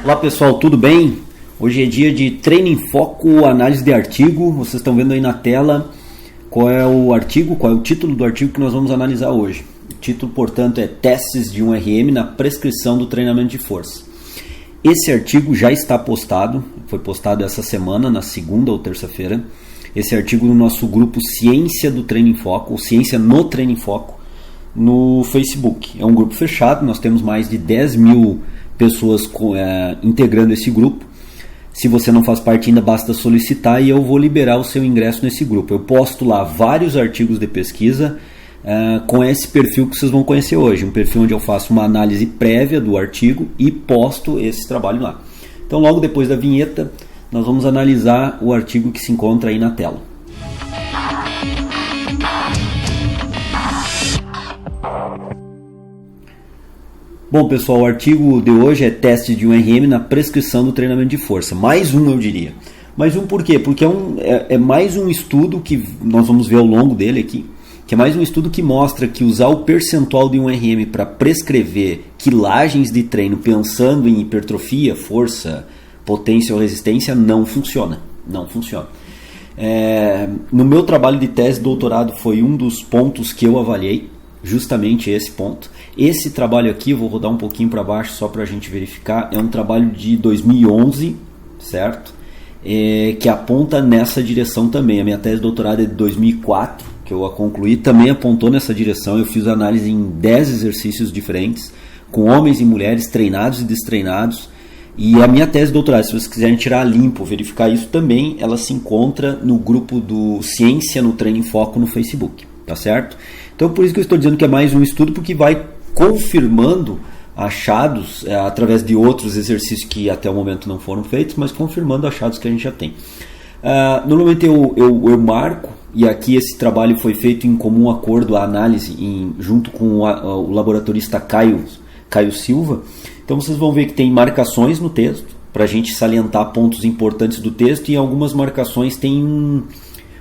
Olá pessoal, tudo bem? Hoje é dia de treino em foco, análise de artigo. Vocês estão vendo aí na tela qual é o artigo, qual é o título do artigo que nós vamos analisar hoje. O título, portanto, é Testes de um RM na prescrição do treinamento de força. Esse artigo já está postado, foi postado essa semana, na segunda ou terça-feira. Esse artigo no nosso grupo Ciência do Treino em Foco, ou Ciência no Treino em Foco, no Facebook. É um grupo fechado, nós temos mais de 10 mil pessoas integrando esse grupo. Se você não faz parte ainda, basta solicitar e eu vou liberar o seu ingresso nesse grupo. Eu posto lá vários artigos de pesquisa com esse perfil que vocês vão conhecer hoje. Um perfil onde eu faço uma análise prévia do artigo e posto esse trabalho lá. Então logo depois da vinheta nós vamos analisar o artigo que se encontra aí na tela. Bom pessoal, o artigo de hoje é teste de um RM na prescrição do treinamento de força. Mais um, eu diria. Mais um por quê? Porque é mais um estudo que nós vamos ver ao longo dele aqui, que é mais um estudo que mostra que usar o percentual de um RM para prescrever quilagens de treino pensando em hipertrofia, força, potência ou resistência não funciona. Não funciona. No meu trabalho de tese de doutorado foi um dos pontos que eu avaliei, justamente esse ponto. Esse trabalho aqui, eu vou rodar um pouquinho para baixo só para a gente verificar, é um trabalho de 2011, certo? Que aponta nessa direção também. A minha tese de doutorado é de 2004, que eu a concluí, também apontou nessa direção. Eu fiz análise em 10 exercícios diferentes, com homens e mulheres treinados e destreinados. E a minha tese de doutorado, se vocês quiserem tirar limpo, verificar isso também, ela se encontra no grupo do Ciência no Treino em Foco no Facebook, tá certo? Então por isso que eu estou dizendo que é mais um estudo, porque vai confirmando achados através de outros exercícios que até o momento não foram feitos, mas confirmando achados que a gente já tem. Normalmente eu marco, e aqui esse trabalho foi feito em comum acordo, a análise junto com o laboratorista Caio Silva. Então vocês vão ver que tem marcações no texto, para a gente salientar pontos importantes do texto, e em algumas marcações tem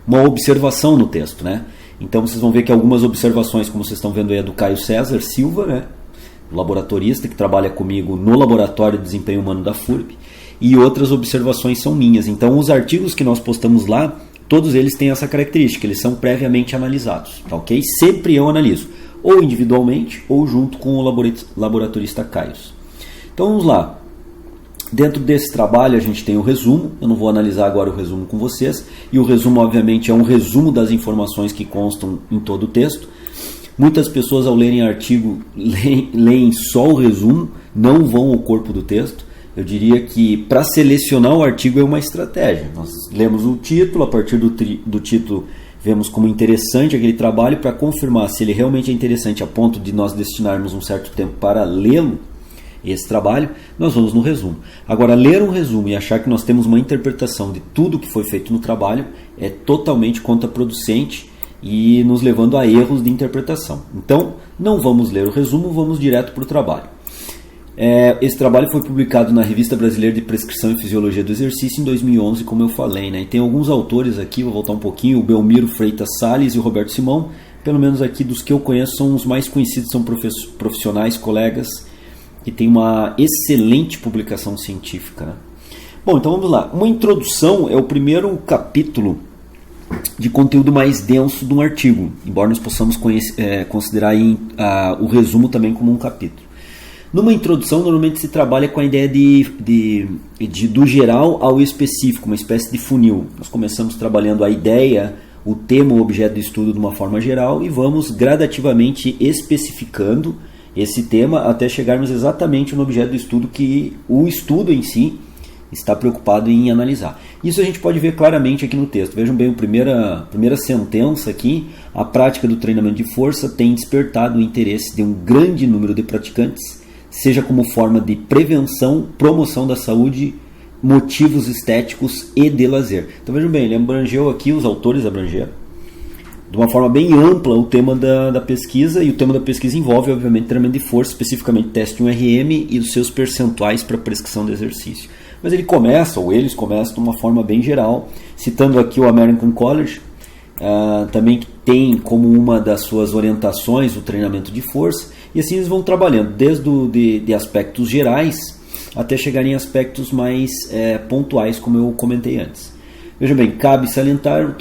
uma observação no texto, né? Então vocês vão ver que algumas observações, como vocês estão vendo aí, é do Caio César Silva, né? Laboratorista que trabalha comigo no Laboratório de Desempenho Humano da FURB, e outras observações são minhas. Então os artigos que nós postamos lá, todos eles têm essa característica, eles são previamente analisados, tá ok? Sempre eu analiso, ou individualmente ou junto com o laboratorista Caio. Então vamos lá. Dentro desse trabalho a gente tem o resumo, eu não vou analisar agora o resumo com vocês, e o resumo obviamente é um resumo das informações que constam em todo o texto. Muitas pessoas ao lerem artigo leem só o resumo, não vão ao corpo do texto. Eu diria que para selecionar o artigo é uma estratégia. Nós lemos o título, a partir do título vemos como interessante aquele trabalho, para confirmar se ele realmente é interessante a ponto de nós destinarmos um certo tempo para lê-lo, esse trabalho, nós vamos no resumo. Agora, ler um resumo e achar que nós temos uma interpretação de tudo que foi feito no trabalho é totalmente contraproducente e nos levando a erros de interpretação. Então, não vamos ler o resumo, vamos direto para o trabalho. Esse trabalho foi publicado na Revista Brasileira de Prescrição e Fisiologia do Exercício em 2011, como eu falei, né? E tem alguns autores aqui, vou voltar um pouquinho, o Belmiro Freitas Salles e o Roberto Simão, pelo menos aqui dos que eu conheço, são os mais conhecidos, são profissionais, colegas, que tem uma excelente publicação científica, né? Bom, então vamos lá. Uma introdução é o primeiro capítulo de conteúdo mais denso de um artigo, embora nós possamos considerar aí, o resumo também como um capítulo. Numa introdução, normalmente se trabalha com a ideia do geral ao específico, uma espécie de funil. Nós começamos trabalhando a ideia, o tema, o objeto de estudo de uma forma geral, e vamos gradativamente especificando esse tema até chegarmos exatamente no objeto do estudo que o estudo em si está preocupado em analisar. Isso a gente pode ver claramente aqui no texto. Vejam bem, a primeira sentença aqui: a prática do treinamento de força tem despertado o interesse de um grande número de praticantes, seja como forma de prevenção, promoção da saúde, motivos estéticos e de lazer. Então vejam bem, ele abrangeu aqui, os autores abrangeram de uma forma bem ampla o tema da pesquisa, e o tema da pesquisa envolve, obviamente, treinamento de força, especificamente teste de um RM e os seus percentuais para prescrição de exercício. Mas ele começa, ou eles começam de uma forma bem geral, citando aqui o American College, também tem como uma das suas orientações o treinamento de força, e assim eles vão trabalhando desde de aspectos gerais até chegar em aspectos mais pontuais, como eu comentei antes. Veja bem, cabe salientar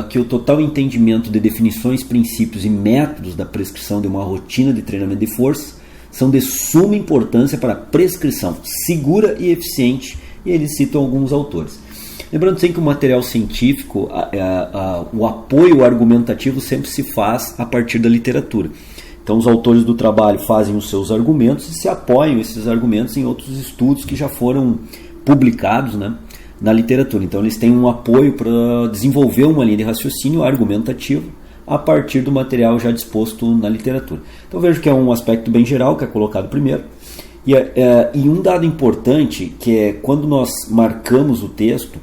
que o total entendimento de definições, princípios e métodos da prescrição de uma rotina de treinamento de força são de suma importância para a prescrição segura e eficiente, e eles citam alguns autores. Lembrando sempre que o material científico, o apoio argumentativo sempre se faz a partir da literatura. Então os autores do trabalho fazem os seus argumentos e se apoiam esses argumentos em outros estudos que já foram publicados, né, na literatura. Então eles têm um apoio para desenvolver uma linha de raciocínio argumentativo a partir do material já disposto na literatura. Então vejo que é um aspecto bem geral que é colocado primeiro. E um dado importante, que é quando nós marcamos o texto,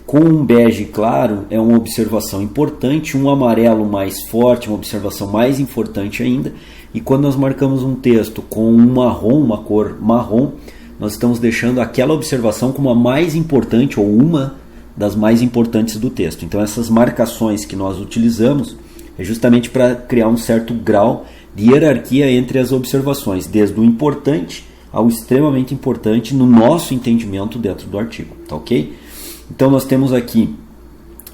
com um bege claro é uma observação importante, um amarelo mais forte, uma observação mais importante ainda, e quando nós marcamos um texto com um marrom, uma cor marrom, nós estamos deixando aquela observação como a mais importante ou uma das mais importantes do texto. Então essas marcações que nós utilizamos é justamente para criar um certo grau de hierarquia entre as observações, desde o importante ao extremamente importante no nosso entendimento dentro do artigo, tá ok? Então nós temos aqui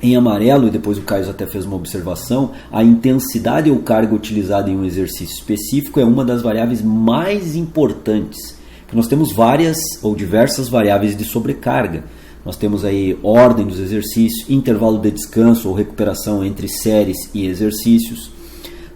em amarelo, e depois o Caio até fez uma observação, a intensidade ou carga utilizada em um exercício específico é uma das variáveis mais importantes. Nós temos várias ou diversas variáveis de sobrecarga. Nós temos aí ordem dos exercícios, intervalo de descanso ou recuperação entre séries e exercícios,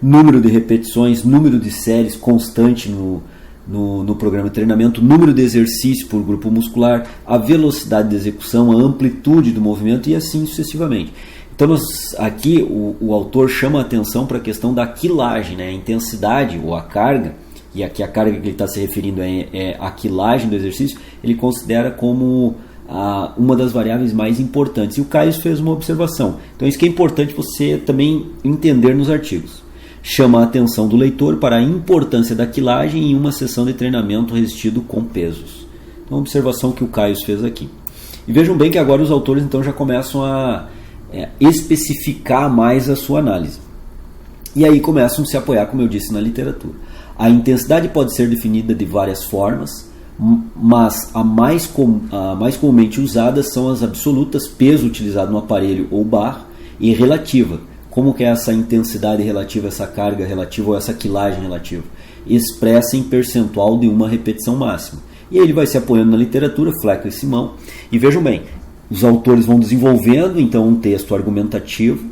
número de repetições, número de séries constante no programa de treinamento, número de exercícios por grupo muscular, a velocidade de execução, a amplitude do movimento e assim sucessivamente. Então aqui o autor chama a atenção para a questão da quilagem, né? A intensidade ou a carga, e aqui a carga que ele está se referindo é a quilagem do exercício, ele considera como uma das variáveis mais importantes. E o Caio fez uma observação. Então isso que é importante você também entender nos artigos. Chama a atenção do leitor para a importância da quilagem em uma sessão de treinamento resistido com pesos. Então, uma observação que o Caio fez aqui. E vejam bem que agora os autores então já começam a especificar mais a sua análise. E aí começam a se apoiar, como eu disse, na literatura. A intensidade pode ser definida de várias formas, mas a mais comumente usadas são as absolutas, peso utilizado no aparelho ou barra, e relativa. Como que é essa intensidade relativa, essa carga relativa ou essa quilagem relativa? Expressa em percentual de uma repetição máxima. E aí ele vai se apoiando na literatura, Flecker e Simão. E vejam bem, os autores vão desenvolvendo então um texto argumentativo,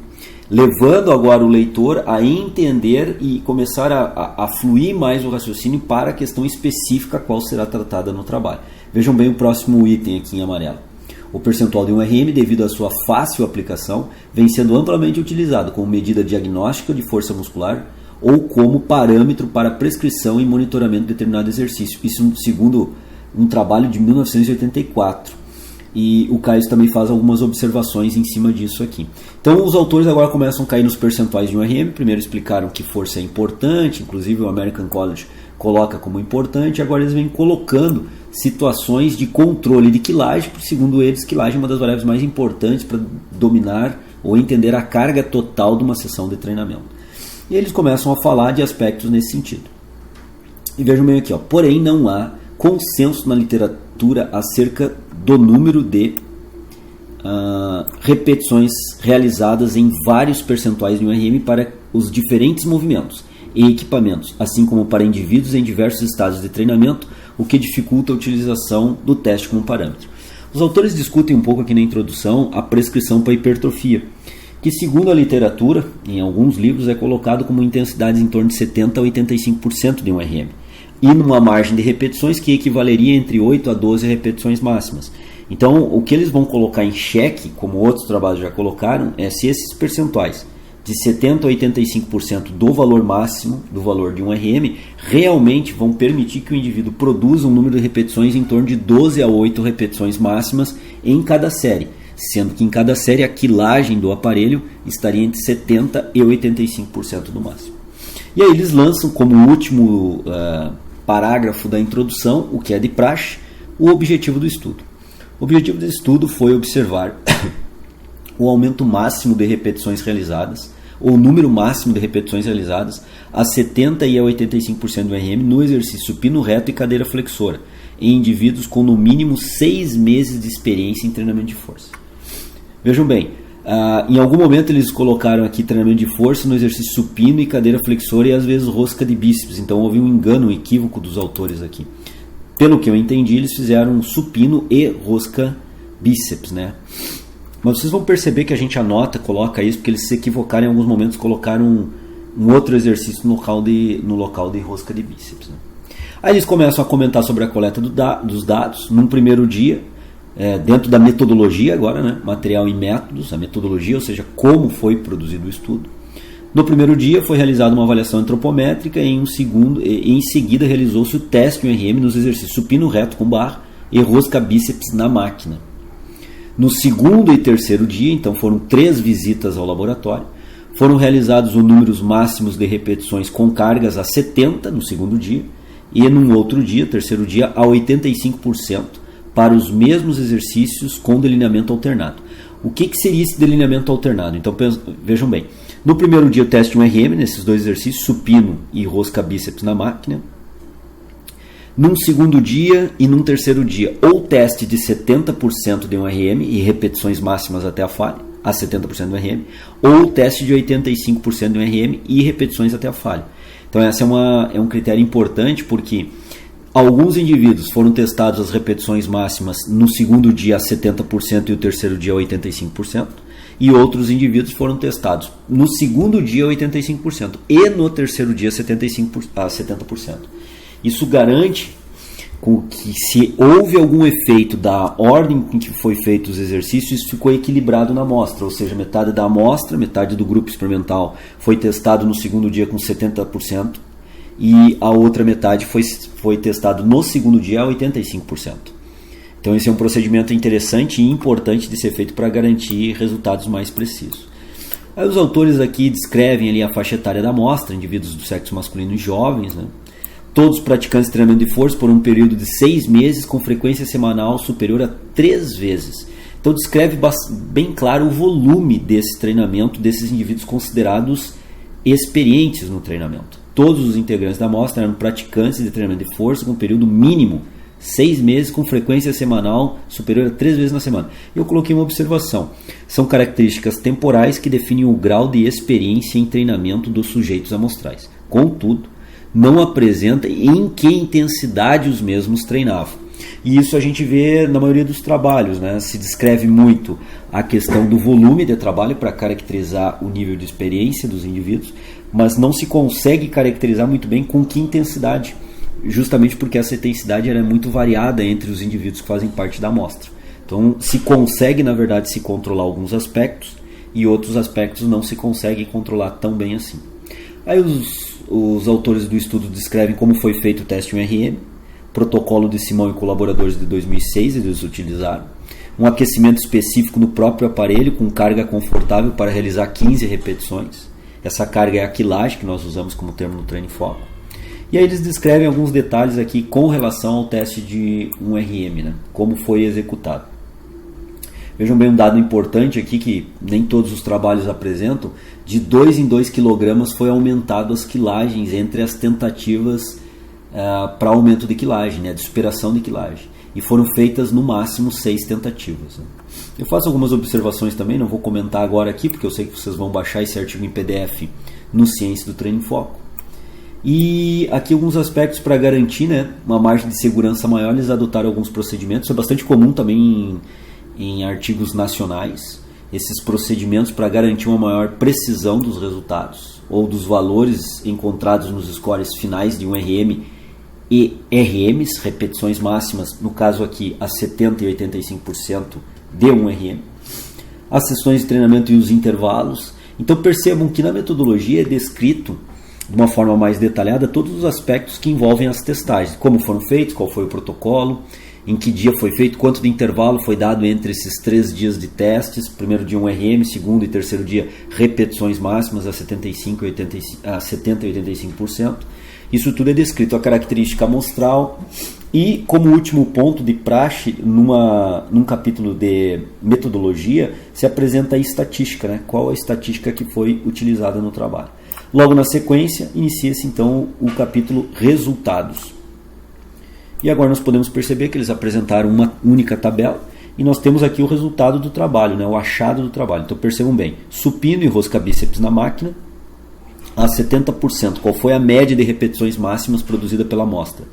levando agora o leitor a entender e começar a fluir mais o raciocínio para a questão específica a qual será tratada no trabalho. Vejam bem o próximo item aqui em amarelo. O percentual de 1RM, devido à sua fácil aplicação, vem sendo amplamente utilizado como medida diagnóstica de força muscular ou como parâmetro para prescrição e monitoramento de determinado exercício. Isso segundo um trabalho de 1984. E o Caio também faz algumas observações em cima disso aqui. Então os autores agora começam a cair nos percentuais de 1RM. Primeiro explicaram que força é importante, inclusive o American College coloca como importante. Agora eles vêm colocando situações de controle de quilagem, porque segundo eles, quilagem é uma das variáveis mais importantes para dominar ou entender a carga total de uma sessão de treinamento. E eles começam a falar de aspectos nesse sentido. E vejam bem aqui, porém não há consenso na literatura acerca do número de repetições realizadas em vários percentuais de 1RM para os diferentes movimentos e equipamentos, assim como para indivíduos em diversos estados de treinamento, o que dificulta a utilização do teste como parâmetro. Os autores discutem um pouco aqui na introdução a prescrição para hipertrofia, que segundo a literatura, em alguns livros, é colocado como intensidades em torno de 70% a 85% de 1RM, e numa margem de repetições que equivaleria entre 8 a 12 repetições máximas. Então, o que eles vão colocar em xeque, como outros trabalhos já colocaram, é se esses percentuais de 70% a 85% do valor máximo, do valor de 1RM, realmente vão permitir que o indivíduo produza um número de repetições em torno de 12 a 8 repetições máximas em cada série, sendo que em cada série a quilagem do aparelho estaria entre 70% e 85% do máximo. E aí eles lançam como último parágrafo da introdução, o que é de praxe, o objetivo do estudo. O objetivo do estudo foi observar o aumento máximo de repetições realizadas, ou número máximo de repetições realizadas a 70% e a 85% do RM no exercício supino reto e cadeira flexora, em indivíduos com no mínimo 6 meses de experiência em treinamento de força. Vejam bem, em algum momento eles colocaram aqui treinamento de força no exercício supino e cadeira flexora e às vezes rosca de bíceps, então houve um engano, um equívoco dos autores aqui. Pelo que eu entendi, eles fizeram supino e rosca bíceps, né? Mas vocês vão perceber que a gente anota, coloca isso, porque eles se equivocaram em alguns momentos, colocaram um outro exercício no local de rosca de bíceps, né? Aí eles começam a comentar sobre a coleta dos dados. Num primeiro dia, dentro da metodologia agora, né? Material e métodos, a metodologia, ou seja, como foi produzido o estudo. No primeiro dia foi realizada uma avaliação antropométrica e em seguida realizou-se o teste do RM nos exercícios supino reto com barra e rosca bíceps na máquina. No segundo e terceiro dia, então foram 3 visitas ao laboratório, foram realizados os números máximos de repetições com cargas a 70% no segundo dia e num outro dia, terceiro dia, a 85% para os mesmos exercícios com delineamento alternado. O que seria esse delineamento alternado? Então vejam bem, no primeiro dia o teste de um RM, nesses 2 exercícios, supino e rosca bíceps na máquina. Num segundo dia e num terceiro dia, ou teste de 70% de um RM e repetições máximas até a falha, a 70% do RM, ou teste de 85% de um RM e repetições até a falha. Então esse é um critério importante porque alguns indivíduos foram testados as repetições máximas no segundo dia a 70% e o terceiro dia a 85%, e outros indivíduos foram testados no segundo dia a 85% e no terceiro dia a 70%. Isso garante que se houve algum efeito da ordem em que foi feito os exercícios, isso ficou equilibrado na amostra, ou seja, metade da amostra, metade do grupo experimental foi testado no segundo dia com 70% e a outra metade foi testado no segundo dia a 85%. Então esse é um procedimento interessante e importante de ser feito para garantir resultados mais precisos. Aí os autores aqui descrevem ali a faixa etária da amostra, indivíduos do sexo masculino e jovens, né? Todos praticantes de treinamento de força por um período de 6 meses com frequência semanal superior a 3 vezes. Então descreve bem claro o volume desse treinamento desses indivíduos considerados experientes no treinamento. Todos os integrantes da amostra eram praticantes de treinamento de força com período mínimo 6 meses com frequência semanal superior a 3 vezes na semana. Eu coloquei uma observação. São características temporais que definem o grau de experiência em treinamento dos sujeitos amostrais. Contudo, não apresenta em que intensidade os mesmos treinavam. E isso a gente vê na maioria dos trabalhos, né? Se descreve muito a questão do volume de trabalho para caracterizar o nível de experiência dos indivíduos, mas não se consegue caracterizar muito bem com que intensidade, justamente porque essa intensidade era muito variada entre os indivíduos que fazem parte da amostra. Então se consegue, na verdade, se controlar alguns aspectos e outros aspectos não se consegue controlar tão bem assim. Aí os autores do estudo descrevem como foi feito o teste 1RM, protocolo de Simão e colaboradores de 2006 eles utilizaram, um aquecimento específico no próprio aparelho com carga confortável para realizar 15 repetições. Essa carga é a quilagem que nós usamos como termo no treino em foco. E aí eles descrevem alguns detalhes aqui com relação ao teste de 1RM, né? Como foi executado. Vejam bem um dado importante aqui que nem todos os trabalhos apresentam. De 2 em 2 kg foi aumentado as quilagens entre as tentativas para aumento de quilagem, né, de superação de quilagem. E foram feitas no máximo 6 tentativas. Né. Eu faço algumas observações também, não vou comentar agora aqui, porque eu sei que vocês vão baixar esse artigo em PDF no Ciência do Treino em Foco. E aqui alguns aspectos para garantir, né, uma margem de segurança maior, eles adotaram alguns procedimentos. Isso é bastante comum também em artigos nacionais, esses procedimentos para garantir uma maior precisão dos resultados ou dos valores encontrados nos scores finais de 1RM e RMs, repetições máximas, no caso aqui a 70% e 85% de 1RM, as sessões de treinamento e os intervalos. Então percebam que na metodologia é descrito de uma forma mais detalhada todos os aspectos que envolvem as testagens, como foram feitos, qual foi o protocolo, em que dia foi feito, quanto de intervalo foi dado entre esses 3 dias de testes, primeiro dia 1RM, segundo e terceiro dia repetições máximas a 70% e 85%. Isso tudo é descrito, a característica amostral, E como último ponto de praxe, num capítulo de metodologia, se apresenta a estatística, né? Qual a estatística que foi utilizada no trabalho. Logo na sequência, inicia-se então o capítulo resultados. E agora nós podemos perceber que eles apresentaram uma única tabela e nós temos aqui o resultado do trabalho, né? O achado do trabalho. Então percebam bem, supino e rosca bíceps na máquina a 70%. Qual foi a média de repetições máximas produzida pela amostra?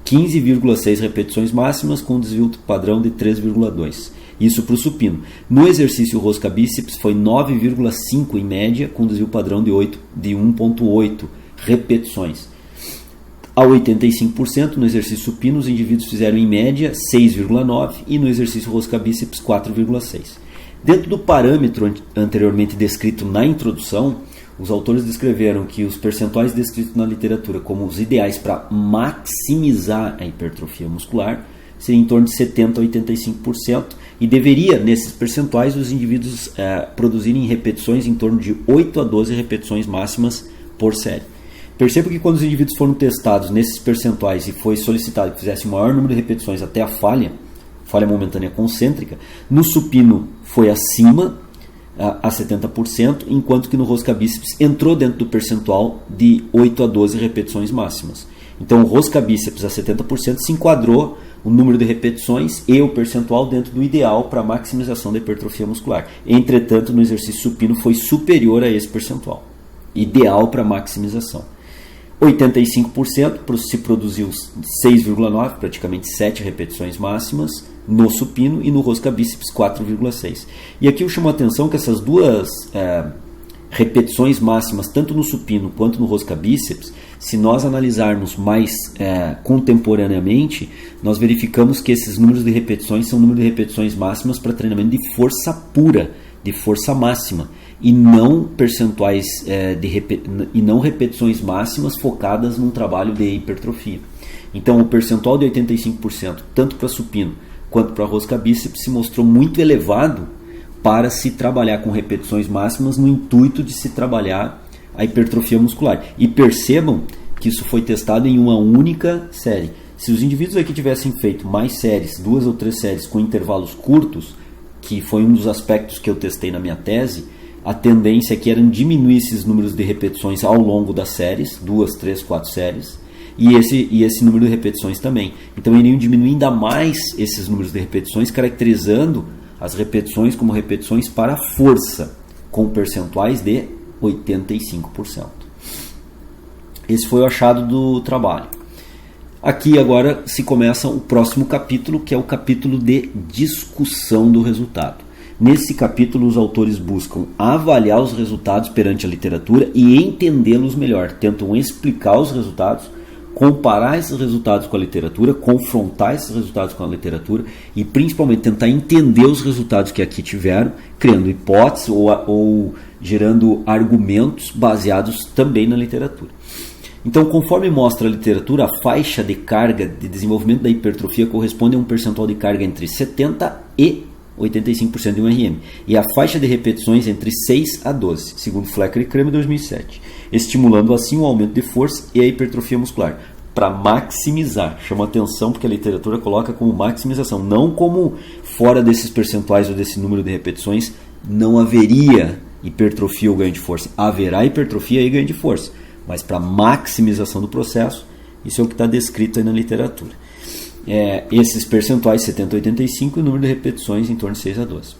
15,6 repetições máximas com desvio padrão de 3,2. Isso para o supino. No exercício rosca bíceps foi 9,5 em média com desvio padrão de 1,8 repetições. A 85% no exercício supino os indivíduos fizeram em média 6,9 e no exercício rosca bíceps 4,6. Dentro do parâmetro anteriormente descrito na introdução, os autores descreveram que os percentuais descritos na literatura como os ideais para maximizar a hipertrofia muscular seriam em torno de 70% a 85% e deveria, nesses percentuais, os indivíduos produzirem repetições em torno de 8 a 12 repetições máximas por série. Perceba que quando os indivíduos foram testados nesses percentuais e foi solicitado que fizesse o maior número de repetições até a falha momentânea concêntrica, no supino foi acima a 70%, enquanto que no rosca bíceps entrou dentro do percentual de 8 a 12 repetições máximas. Então o rosca bíceps a 70% se enquadrou o número de repetições e o percentual dentro do ideal para maximização da hipertrofia muscular. Entretanto, no exercício supino foi superior a esse percentual, ideal para maximização. 85% se produziu 6,9, praticamente 7 repetições máximas no supino e no rosca bíceps 4,6. E aqui eu chamo a atenção que essas duas repetições máximas, tanto no supino quanto no rosca bíceps, se nós analisarmos mais contemporaneamente, nós verificamos que esses números de repetições são números de repetições máximas para treinamento de força pura, de força máxima, e não percentuais e não repetições máximas focadas num trabalho de hipertrofia. Então o percentual de 85%, tanto para supino quanto para rosca bíceps, se mostrou muito elevado para se trabalhar com repetições máximas no intuito de se trabalhar a hipertrofia muscular. E percebam que isso foi testado em uma única série. Se os indivíduos aqui tivessem feito mais séries, 2 ou 3 séries com intervalos curtos, que foi um dos aspectos que eu testei na minha tese, a tendência aqui era diminuir esses números de repetições ao longo das séries, 2, 3, 4 séries, e esse número de repetições também. Então iriam diminuir ainda mais esses números de repetições, caracterizando as repetições como repetições para força, com percentuais de 85%. Esse foi o achado do trabalho. Aqui agora se começa o próximo capítulo, que é o capítulo de discussão do resultado. Nesse capítulo, os autores buscam avaliar os resultados perante a literatura e entendê-los melhor. Tentam explicar os resultados, comparar esses resultados com a literatura, confrontar esses resultados com a literatura e principalmente tentar entender os resultados que aqui tiveram, criando hipóteses ou gerando argumentos baseados também na literatura. Então, conforme mostra a literatura, a faixa de carga de desenvolvimento da hipertrofia corresponde a um percentual de carga entre 70% e 85% de um RM, e a faixa de repetições entre 6 a 12, segundo Flecker e Kramer 2007, estimulando assim o aumento de força e a hipertrofia muscular, para maximizar. Chama atenção porque a literatura coloca como maximização, não como fora desses percentuais ou desse número de repetições não haveria hipertrofia ou ganho de força. Haverá hipertrofia e ganho de força, mas para maximização do processo, isso é o que está descrito aí na literatura. Esses percentuais 70 a 85 e o número de repetições em torno de 6 a 12.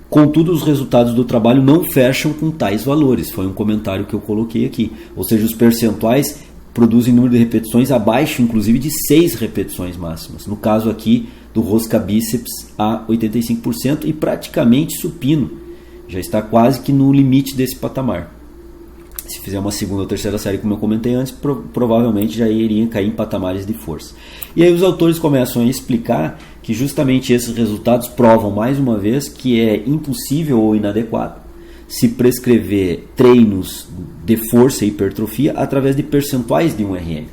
Contudo, os resultados do trabalho não fecham com tais valores. Foi um comentário que eu coloquei aqui. Ou seja, os percentuais produzem número de repetições abaixo, inclusive, de 6 repetições máximas. No caso aqui do rosca bíceps a 85% e praticamente supino. Já está quase que no limite desse patamar. Se fizer uma segunda ou terceira série, como eu comentei antes, provavelmente já iria cair em patamares de força. E aí os autores começam a explicar que justamente esses resultados provam mais uma vez que é impossível ou inadequado se prescrever treinos de força e hipertrofia através de percentuais de um RM.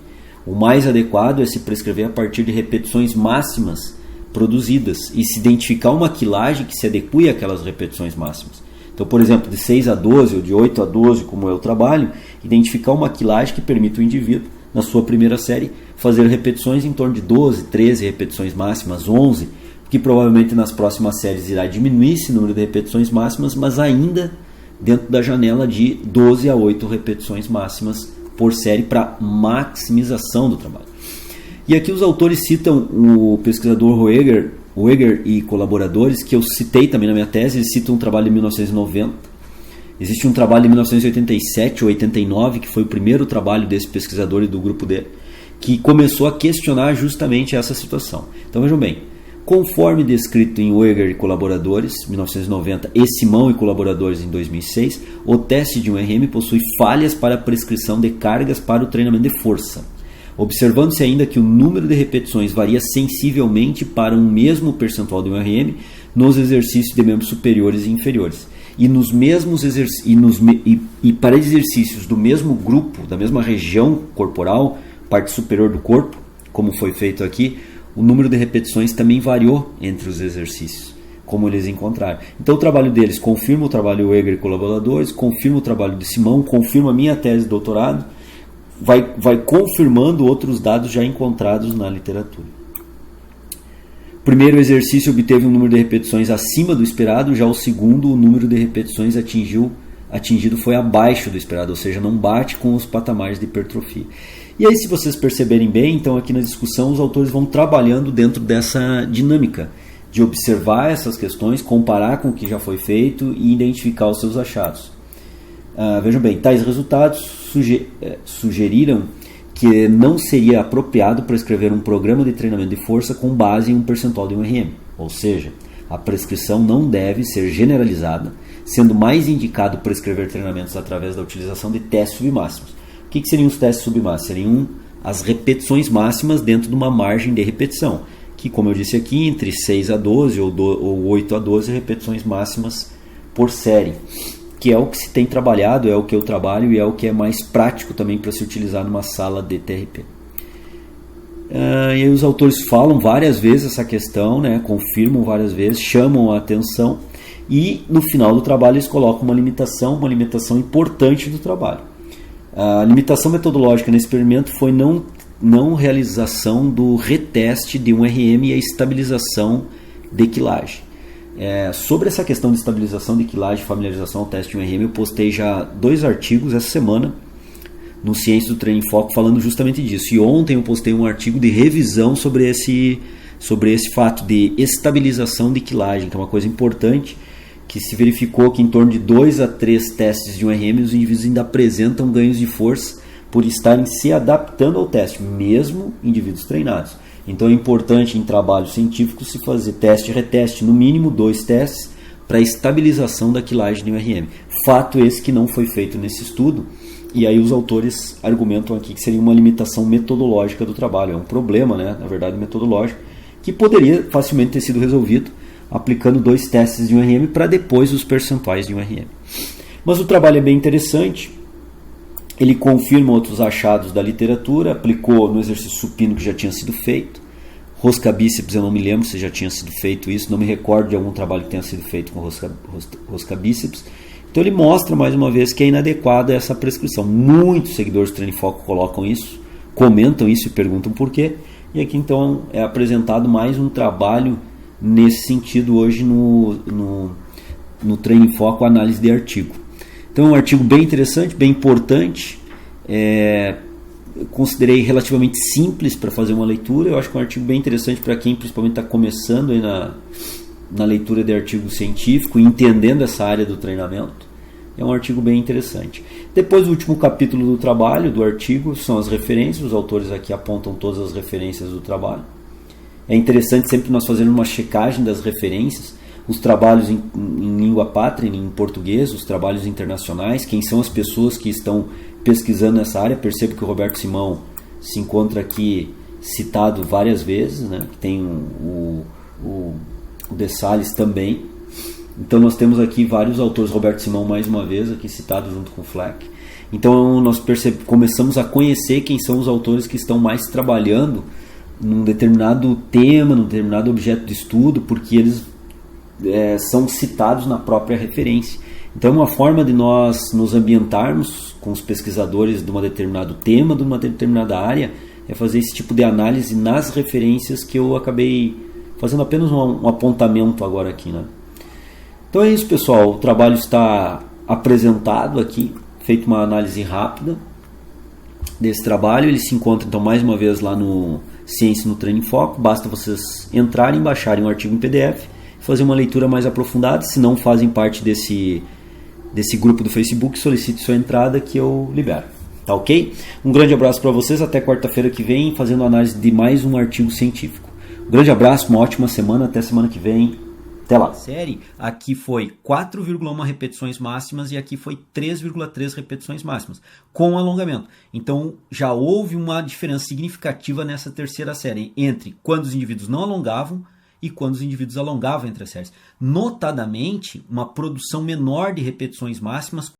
O mais adequado é se prescrever a partir de repetições máximas produzidas e se identificar uma quilagem que se adeque àquelas repetições máximas. Então, por exemplo, de 6 a 12 ou de 8 a 12, como eu trabalho, identificar uma quilagem que permita o indivíduo na sua primeira série, fazer repetições em torno de 12, 13 repetições máximas, 11, que provavelmente nas próximas séries irá diminuir esse número de repetições máximas, mas ainda dentro da janela de 12 a 8 repetições máximas por série para maximização do trabalho. E aqui os autores citam o pesquisador Hoeger e colaboradores, que eu citei também na minha tese. Eles citam um trabalho de 1990. Existe um trabalho de 1987 ou 89, que foi o primeiro trabalho desse pesquisador e do grupo dele, que começou a questionar justamente essa situação. Então vejam bem, conforme descrito em Hoeger e colaboradores, 1990, e Simão e colaboradores em 2006, o teste de um RM possui falhas para a prescrição de cargas para o treinamento de força, observando-se ainda que o número de repetições varia sensivelmente para um mesmo percentual de um RM nos exercícios de membros superiores e inferiores. E nos mesmos e para exercícios do mesmo grupo, da mesma região corporal, parte superior do corpo, como foi feito aqui, o número de repetições também variou entre os exercícios, como eles encontraram. Então o trabalho deles confirma o trabalho do Hoeger e colaboradores, confirma o trabalho de Simão, confirma a minha tese de doutorado, vai confirmando outros dados já encontrados na literatura. O primeiro exercício obteve um número de repetições acima do esperado, já o segundo, o número de repetições atingido foi abaixo do esperado, ou seja, não bate com os patamares de hipertrofia. E aí, se vocês perceberem bem, então aqui na discussão os autores vão trabalhando dentro dessa dinâmica de observar essas questões, comparar com o que já foi feito e identificar os seus achados. Vejam bem, tais resultados sugeriram que não seria apropriado prescrever um programa de treinamento de força com base em um percentual de 1RM, ou seja, a prescrição não deve ser generalizada, sendo mais indicado prescrever treinamentos através da utilização de testes submáximos. O que seriam os testes submáximos? Seriam as repetições máximas dentro de uma margem de repetição, que, como eu disse aqui, entre 6 a 12 ou 8 a 12 repetições máximas por série, que é o que se tem trabalhado, é o que eu trabalho e é o que é mais prático também para se utilizar numa sala de TRP. E aí os autores falam várias vezes essa questão, né, confirmam várias vezes, chamam a atenção e no final do trabalho eles colocam uma limitação importante do trabalho. A limitação metodológica nesse experimento foi não realização do reteste de um RM e a estabilização de quilagem. Sobre essa questão de estabilização de quilagem e familiarização ao teste de um RM, eu postei já 2 artigos essa semana no Ciência do Treino em Foco falando justamente disso. E ontem eu postei um artigo de revisão sobre esse fato de estabilização de quilagem, que é uma coisa importante, que se verificou que em torno de 2 a 3 testes de um RM os indivíduos ainda apresentam ganhos de força por estarem se adaptando ao teste, mesmo indivíduos treinados. Então é importante em trabalho científico se fazer teste e reteste, no mínimo 2 testes, para estabilização da quilagem de um RM. Fato esse que não foi feito nesse estudo, e aí os autores argumentam aqui que seria uma limitação metodológica do trabalho. É um problema, né, na verdade, metodológico, que poderia facilmente ter sido resolvido aplicando 2 testes de um RM para depois os percentuais de um RM. Mas o trabalho é bem interessante. Ele confirma outros achados da literatura, aplicou no exercício supino que já tinha sido feito. Rosca bíceps, eu não me lembro se já tinha sido feito isso, não me recordo de algum trabalho que tenha sido feito com rosca bíceps. Então ele mostra mais uma vez que é inadequada essa prescrição. Muitos seguidores do Treino em Foco colocam isso, comentam isso e perguntam por quê. E aqui então é apresentado mais um trabalho nesse sentido hoje no Treino em Foco, análise de artigo. Então é um artigo bem interessante, bem importante, eu considerei relativamente simples para fazer uma leitura. Eu acho que é um artigo bem interessante para quem principalmente está começando aí na leitura de artigo científico e entendendo essa área do treinamento. É um artigo bem interessante. Depois, o último capítulo do trabalho, do artigo, são as referências. Os autores aqui apontam todas as referências do trabalho. É interessante sempre nós fazermos uma checagem das referências, os trabalhos em língua pátria, em português, os trabalhos internacionais, quem são as pessoas que estão pesquisando nessa área. Percebo que o Roberto Simão se encontra aqui citado várias vezes, né? Tem o De Sales também. Então nós temos aqui vários autores, Roberto Simão mais uma vez aqui citado junto com o Fleck. Então nós começamos a conhecer quem são os autores que estão mais trabalhando num determinado tema, num determinado objeto de estudo, porque eles são citados na própria referência. Então é uma forma de nós nos ambientarmos com os pesquisadores de um determinado tema, de uma determinada área, é fazer esse tipo de análise nas referências que eu acabei fazendo apenas um apontamento agora aqui, né? Então é isso, pessoal. O trabalho está apresentado aqui, feito uma análise rápida desse trabalho. Ele se encontra então mais uma vez lá no Ciência no Treino em Foco. Basta vocês entrarem, baixarem o artigo em PDF, fazer uma leitura mais aprofundada. Se não fazem parte desse grupo do Facebook, solicite sua entrada que eu libero. Tá ok? Um grande abraço para vocês. Até quarta-feira que vem, fazendo análise de mais um artigo científico. Um grande abraço, uma ótima semana. Até semana que vem. Até lá. Série, aqui foi 4,1 repetições máximas e aqui foi 3,3 repetições máximas, com alongamento. Então já houve uma diferença significativa nessa terceira série, entre quando os indivíduos não alongavam e quando os indivíduos alongavam entre as séries. Notadamente, uma produção menor de repetições máximas